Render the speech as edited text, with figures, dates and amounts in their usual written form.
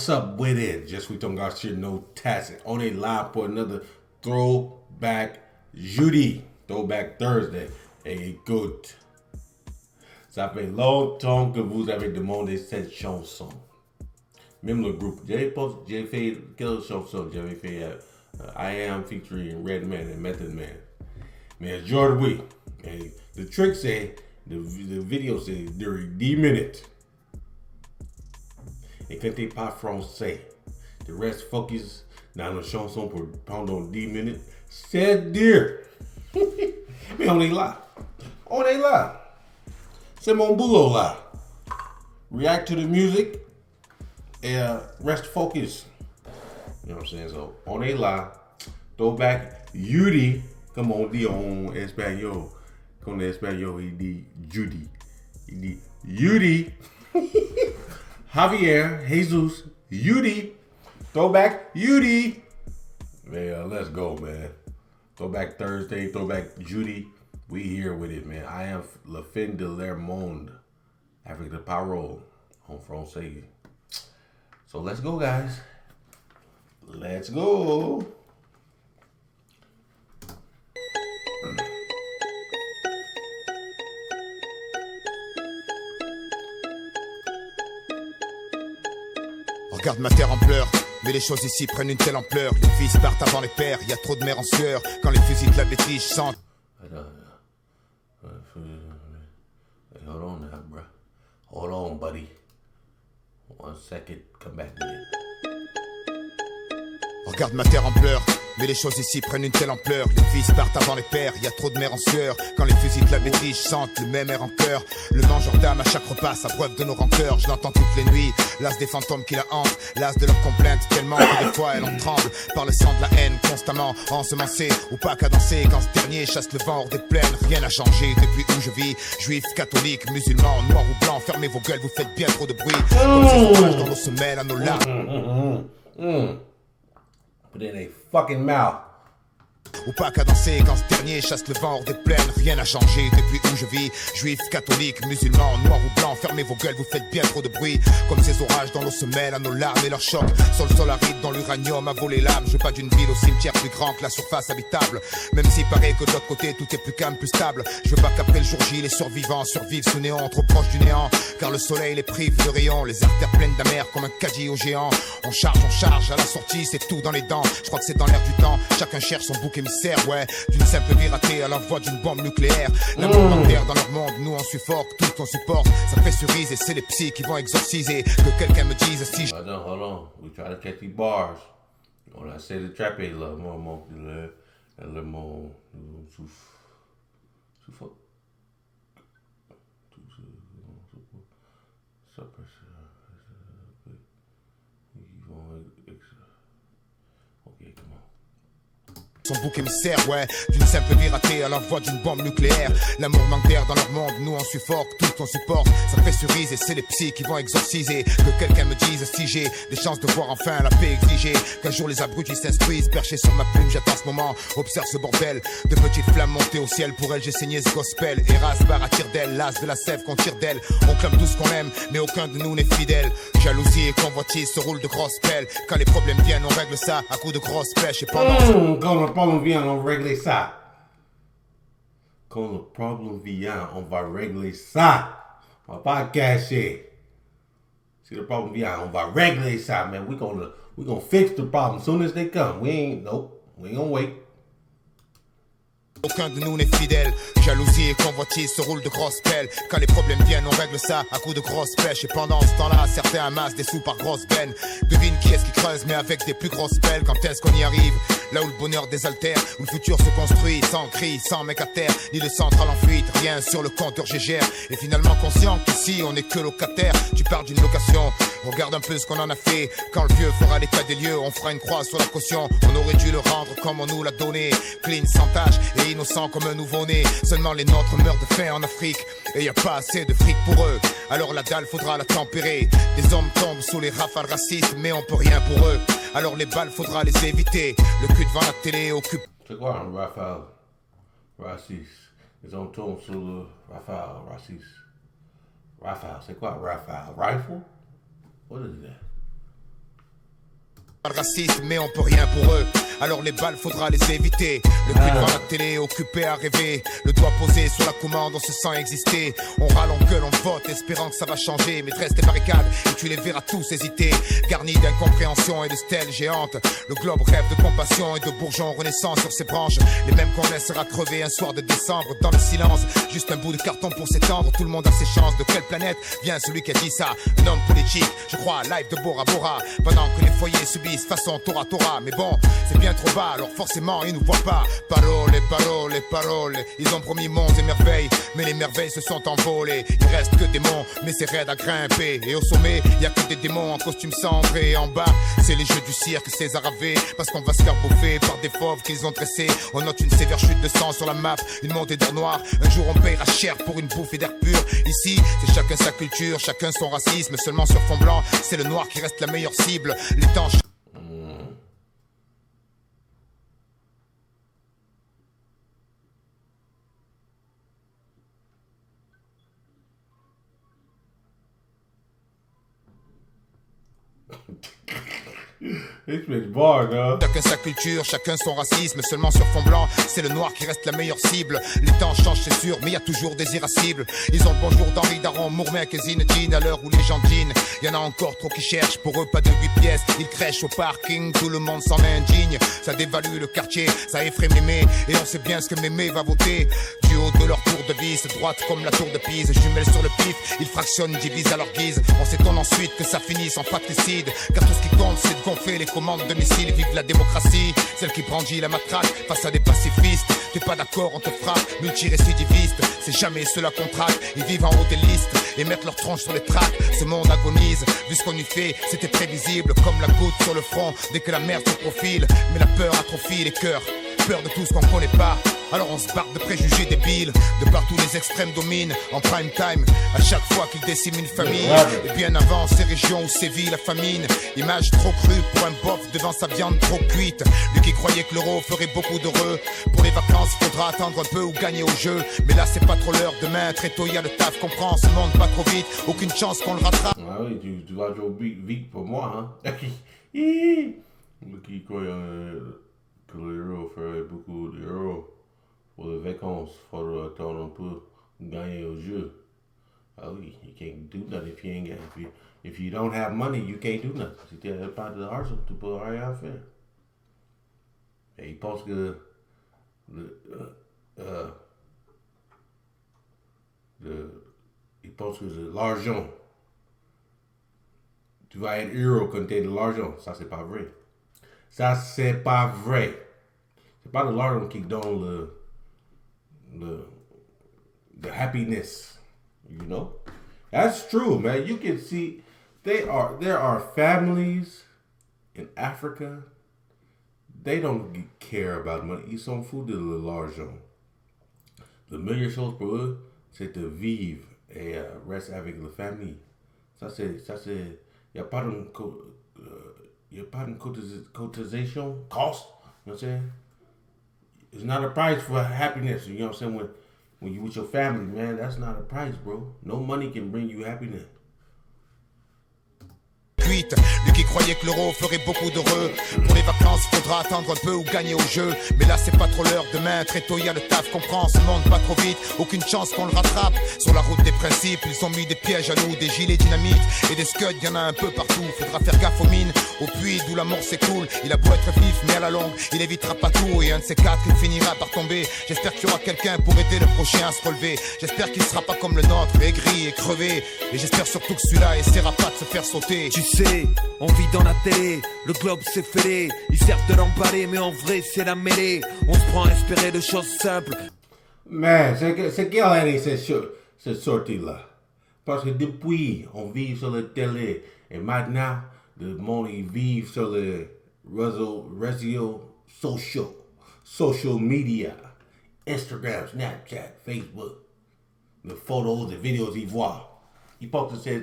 What's up with it? Just we don't got shit no tacit. On a live for another throwback Judy. Throwback Thursday. Écoute. Ça fait longtemps que vous avez demandé cette chanson. Même le groupe. J'ai fait quelle chanson? J'avais fait I Am featuring Redman and Method Man. Mais aujourd'hui, the trick c'est, the video c'est during 10 minutes. Et quand t'es pas français, the rest focus dans la chanson pendant 10 minutes, c'est dur. Mais on est là. On est là. C'est mon boulot là. React to the music et rest focus. You know what I'm saying? So, on est là. Throwback Judy, comme on dit en espagnol. Comme en espagnol, il dit Judy. Il dit Judy. Javier, Jesus, Judy. Throwback Judy. Man, let's go, man. Throwback Thursday, Throwback Judy. We here with it, man. I am la fin de leur monde avec the parole en français. So let's go, guys. Let's go. Regarde ma terre en pleurs, mais les choses ici prennent une telle ampleur. Les fils partent avant les pères, y a trop de mères en sueur. Quand les fusils de la bêtise sentent. Hold on now, bro. Hold on, buddy. 1 second, come back with it. Regarde ma terre en pleurs, mais les choses ici prennent une telle ampleur. Les fils partent avant les pères, y a trop de mères en sueur. Quand les fusils de la bêtise sentent le même air en cœur. Le mangeur d'âme à chaque repas s'abreuve de nos rancœurs. Je l'entends toutes les nuits, l'as des fantômes qui la hantent. L'as de leurs complaintes tellement que des fois elle en tremble. Par le sang de la haine constamment ensemencé. Ou pas qu'à danser quand ce dernier chasse le vent hors des plaines. Rien n'a changé depuis où je vis. Juifs, catholiques, musulmans, noirs ou blancs. Fermez vos gueules, vous faites bien trop de bruit. Comme ces orages dans nos semelles à nos larmes. Put it in a fucking mouth. Ou pas qu'à danser quand ce dernier chasse le vent hors des plaines. Rien n'a changé depuis où je vis. Juifs, catholiques, musulmans, noirs ou blancs. Fermez vos gueules, vous faites bien trop de bruit. Comme ces orages dans nos semelles à nos larmes et leurs chocs. Sur le sol aride, dans l'uranium a volé l'âme. Je veux pas d'une ville au cimetière plus grand que la surface habitable. Même s'il paraît que de l'autre côté tout est plus calme, plus stable. Je veux pas qu'après le jour J les survivants survivent sous néant, trop proche du néant. Car le soleil les prive de rayons. Les artères pleines d'amers comme un caddie au géant. On charge, à la sortie c'est tout dans les dents. Je crois que c'est dans l'air du temps. Chacun cherche son bouc émissaire, ouais. D'une simple vie ratée à l'envoi d'une bombe nucléaire. L'amour terre dans leur monde, nous on suffoque, tout on supporte. Ça pressurise et c'est les psys qui vont exorciser. Que quelqu'un me dise si Hold on. We try to catch these bars. On a essayé de trapper là, mon, suffoque. Ok, comment? son bouc émissaire, ouais. D'une simple vie ratée à l'envoi d'une bombe nucléaire. L'amour manque d'air dans leur monde, nous on suffoque, tout on supporte. Ça pressurise et c'est les psys qui vont exorciser. Que quelqu'un me dise si j'ai des chances de voir enfin la paix exigée. Qu'un jour les abrutis s'instruisent, perchés sur ma plume, j'attends ce moment. Observe ce bordel, de petites flammes montées au ciel. Pour elle j'ai saigné ce gospel. Eras barre à tire d'elle, l'as de la sève qu'on tire d'elle. On clame tout ce qu'on aime, mais aucun de nous n'est fidèle. Jalousie et convoitise se roulent de grosses pelles. Quand les problèmes viennent, on règle ça à coups de grosses pêches. Et pendant quand le problème vient, on règle ça. Quand le problème vient, on va régler ça. On va pas cacher. Si le problem vient, on va régler ça, man. We gonna fix the problem as soon as they come. We ain't gonna wait. Aucun de nous n'est fidèle. Jalousie et convoitise se roulent de grosses pelles. Quand les problèmes viennent, on règle ça à coups de grosses pêches. Et pendant ce temps-là, certains amassent des sous par grosses veines. Devine qui est-ce qui creuse, mais avec des plus grosses pelles. Quand est-ce qu'on y arrive? Là où le bonheur désaltère, où le futur se construit, sans cri, sans mec à terre, ni de centrale en fuite, rien sur le compteur GGR. Et finalement conscient qu'ici on est que locataire. Tu pars d'une location, regarde un peu ce qu'on en a fait. Quand le vieux fera l'état des lieux, on fera une croix sur la caution. On aurait dû le rendre comme on nous l'a donné. Clean, sans tache et innocent comme un nouveau-né. Seulement les nôtres meurent de faim en Afrique. Et y a pas assez de fric pour eux. Alors la dalle faudra la tempérer. Des hommes tombent sous les rafales racistes, mais on peut rien pour eux. Alors les balles faudra les éviter. Le cul devant la télé occupe. C'est quoi un rafale raciste? Ils ont tombé sur le rafale raciste. Rafale, c'est quoi rafale? Rifle? What is that? Pas de racisme, mais on peut rien pour eux. Alors les balles, faudra les éviter. Le cul devant la télé, occupé à rêver. Le doigt posé sur la commande, on se sent exister. On râle, on gueule, on vote, espérant que ça va changer. Mais dresse les barricades et tu les verras tous hésiter. Garnis d'incompréhension et de stèles géantes. Le globe rêve de compassion et de bourgeons renaissance sur ses branches. Les mêmes qu'on laissera crever un soir de décembre dans le silence. Juste un bout de carton pour s'étendre. Tout le monde a ses chances. De quelle planète vient celui qui a dit ça? Un homme politique, je crois à live de Bora Bora. Pendant que les foyers subissent façon Tora Tora. Mais bon, c'est bien trop bas, alors forcément ils nous voient pas. Parole, parole, parole. Ils ont promis monts et merveilles, mais les merveilles se sont envolées. Il reste que des monts, mais c'est raide à grimper. Et au sommet, y a que des démons en costume cendré. Et en bas, c'est les jeux du cirque César Ave. Parce qu'on va se faire bouffer par des fauves qu'ils ont dressés. On note une sévère chute de sang sur la map, une montée d'air noir. Un jour on paiera cher pour une bouffée d'air pur. Ici, c'est chacun sa culture, chacun son racisme. Seulement sur fond blanc, c'est le noir qui reste la meilleure cible. Les temps chacun sa culture, chacun son racisme. Seulement sur fond blanc, c'est le noir qui reste la meilleure cible. Les temps changent, c'est sûr, mais y a toujours des irascibles. Ils ont le bonjour d'Henri Daron, Mourmec et Zinedine. À l'heure où les gens dînent, y en a encore trop qui cherchent. Pour eux, pas de 8 pièces, ils crèchent au parking. Tout le monde s'en indigne, ça dévalue le quartier, ça effraie Mémé. Et on sait bien ce que Mémé va voter. Du haut de leur tour de vis, droite comme la tour de Pise. Jumelles sur le pif, ils fractionnent, divisent à leur guise. On s'étonne ensuite que ça finisse en fratricide. Car tout ce qui compte, c'est de gonfler les commandes de missiles. Vive la démocratie, celle qui brandit la matraque face à des pacifistes. T'es pas d'accord, on te frappe, multirécidiviste. C'est jamais ceux-là qu'on traque, ils vivent en haut des listes et mettent leur tronche sur les tracks. Ce monde agonise, vu ce qu'on y fait, c'était prévisible. Comme la goutte sur le front, dès que la merde se profile. Mais la peur atrophie les cœurs, peur de tout ce qu'on connaît pas. Alors on se barre de préjugés débiles. De partout les extrêmes dominent en prime time. À chaque fois qu'ils déciment une famille. Et bien avant ces régions où sévit la famine. Image trop crue pour un bof devant sa viande trop cuite. Lui qui croyait que l'euro ferait beaucoup d'heureux. Pour les vacances faudra attendre un peu ou gagner au jeu. Mais là c'est pas trop l'heure, demain très tôt y a le taf. Comprends, ce monde pas trop vite, aucune chance qu'on le rattrape. Ah oui, tu vas jouer vite pour moi, hein. Qui croit que l'euro ferait beaucoup d'euros. Pour les vacances, il faudra attendre un peu, gagner au jeu. Ah oui, you can't do nothing if you ain't got, if you don't have money, you can't do nothing. C'était pas de l'argent, tu peux rien faire. Et il pense que il pense que l'argent, tu vas être heureux quand tu as de l'argent. Ça, c'est pas vrai. Ça, c'est pas vrai. C'est pas de l'argent qui donne the happiness, you know. That's true, man. You can see there are families in Africa. They don't care about money. Ils s'en foutent de l'argent. La meilleure chose pour eux, c'est de vivre et rester avec la famille. Ça c'est, y a pas de cotisation, cost. You know what I'm saying? It's not a price for happiness. You know what I'm saying? When you with your family, man, that's not a price, bro. No money can bring you happiness. Lui qui croyait que l'euro ferait beaucoup d'heureux. Pour les vacances, faudra attendre un peu ou gagner au jeu. Mais là, c'est pas trop l'heure, demain, très tôt, y a le taf. Comprends, ce monde pas trop vite, aucune chance qu'on le rattrape. Sur la route des principes, ils ont mis des pièges à nous, des gilets dynamites et des scuds, y'en a un peu partout. Faudra faire gaffe aux mines, au puits d'où la mort s'écoule. Il a beau être vif, mais à la longue, il évitera pas tout. Et un de ces quatre, il finira par tomber. J'espère qu'il y aura quelqu'un pour aider le prochain à se relever. J'espère qu'il sera pas comme le nôtre, aigri et crevé. Et j'espère surtout que celui-là essaiera pas de se faire sauter. Tu sais, on vit dans la télé, le globe s'est fêlé. Ils servent de l'emballer, mais en vrai c'est la mêlée. On se prend à espérer de choses simples. Man, c'est quelle année cette sortie-là? Parce que depuis, on vit sur la télé. Et maintenant, le monde il vit sur les réseaux sociaux. Social media. Instagram, Snapchat, Facebook. Les photos, les vidéos, ils voient. Ils pensent que c'est